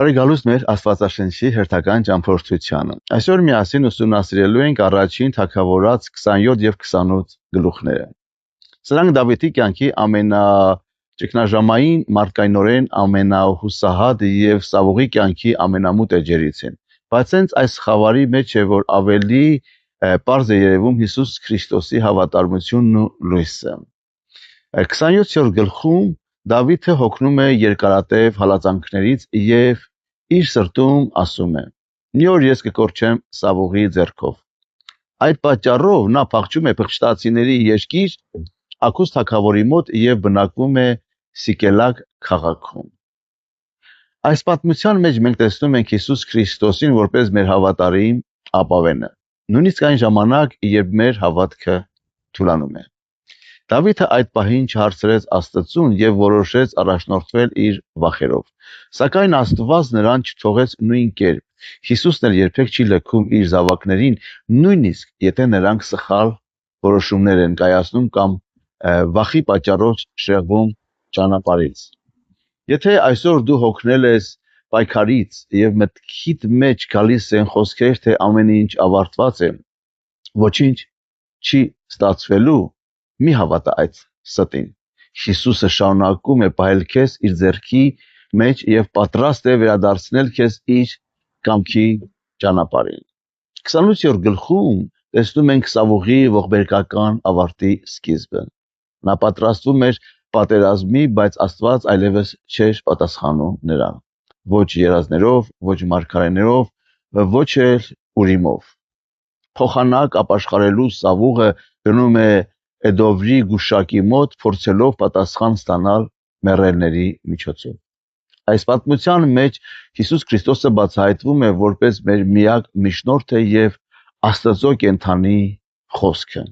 Բարեկալուստ մեր Աստվածաշնչի հերթական ճամփորդությանը։ Այսօր միասին ուսումնասիրելու ենք առաջին թագավորաց 27 եւ 28 գլուխները։ Սրանք Դավիթի կյանքի ամենաճգնաժամային մարդկայնորեն ամենահուսահատ եւ Սավուղի կյանքի ամենամութ էջերից են։ Բայց հենց այս խավարի մեջ է, որ ավելի պարզ է երևում Հիսուս Քրիստոսի հավատարմությունն ու լույսը։ 27-րդ գլխում Դավիթը հոգնում է երկարատև հալածանքներից եւ իր սրտում ասում է. «Մի օր ես կկորչեմ Սավուղի ձեռքով»։ Այդ պատճառով նա փախչում է փղճտացիների երկիր Աքուս թագավորի մոտ եւ բնակվում է Սիկելագ քաղաքում։ Այս պատմության մեջ մենք տեսնում ենք Հիսուս Քրիստոսին որպես մեր հավատարիմ ապավենը, նույնիսկ այն ժամանակ, երբ մեր հավատքը թուլանում է։ Դավիթը այդ պահին չհարցրեց Աստծուն եւ որոշեց առաջնորդվել իր վախերով։ Սակայն Աստված նրան չթողեց նույն կերպ։ Հիսուսն էլ երբեք չի լքում իր զավակներին, նույնիսկ եթե նրանք սխալ որոշումներ են կայացնում կամ վախի պատճառով շեղվում ճանապարհից։ Եթե այսօր դու հոգնել ես պայքարից եւ մտքիդ մեջ գալիս են խոսքեր, թե ամեն ինչ ավարտված է, ոչինչ չի ստացվելու, մի հավատա այդ ստին։ Հիսուսը շարունակում է պահել քեզ իր ձեռքի մեջ եւ պատրաստ է վերադարձնել քեզ իր կամքի ճանապարհին։ 28-րդ գլխում տեսնում ենք Սավուղի ողբերգական ավարտի սկիզբը։ Նա պատրաստվում էր պատերազմի, բայց Աստված այլևս չէր պատասխանում նրան։ Ոչ երազներով, ոչ մարգարեներով, ոչ էլ Ուրիմով։ Փոխանակ ապաշխարելու Սավուղը գնում է Էդովրի գուշակի մոտ, փորձելով պատասխան ստանալ մեռելների միջոցով։ Այս պատմության մեջ Հիսուս Քրիստոսը բացահայտվում է որպես մեր միակ միջնորդը եւ Աստծո կենթանի խոսքը։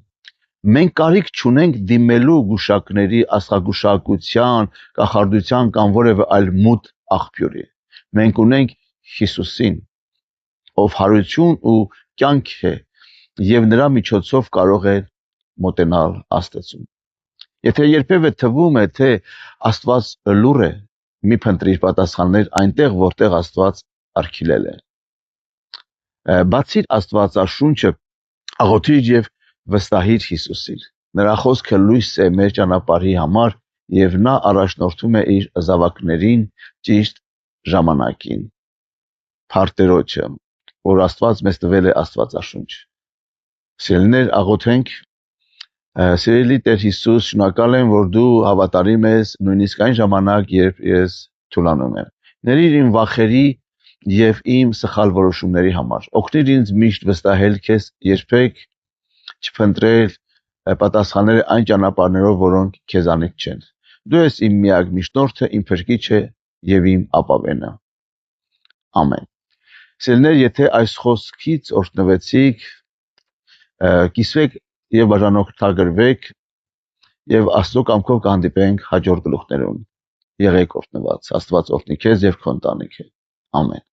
Մենք կարիք չունենք դիմելու գուշակների, աստղագուշակության, կախարդության կամ որևէ այլ մութ աղբյուրի։ Մենք ունենք Հիսուսին, ով հարություն ու կյանք է եւ նրա միջոցով կարող է մոտենալ Աստծուն։ Եթե երբևէ թվում է, թե Աստված լուռ է, մի փնտրիր պատասխաններ այնտեղ, որտեղ Աստված արգելել է։ Բացիր Աստվածաշունչը, աղոթիր եւ վստահիր Հիսուսին։ Նրա խոսքը լույս է մեր ճանապարհի համար եւ նա առաջնորդում է իր զավակներին ճիշտ ժամանակին։ Փառտերոջը, որ Աստված մեզ տվել է Աստվածաշունչ։ Սիրելիներ, աղոթենք։ Սիրելի Տեր Հիսուս, շնորհակալ եմ, որ դու հավատարիմ ես նույնիսկ այն ժամանակ, երբ ես թուլանում եմ։ Ների իմ վախերի եւ իմ սխալ որոշումների համար։ Օգնիր ինձ միշտ վստահել քեզ, երբեք չփնտրել պատասխանները այն ճանապարհներով, որոնք քեզանից չեն։ Դու ես իմ միակ միջնորդը, իմ փրկիչը եւ իմ ապավենը։ Ամեն։ Սիրելիներ, եթե այս խոսքից օրհնվեցիք, կիսվեք եւ բաժանորդագրվեք եւ Աստծո կամքով կհանդիպենք հաջորդ գլուխներում։ Եղեք օրհնված, Աստված օրհնի քեզ եւ քո ընտանիքը։ Ամեն։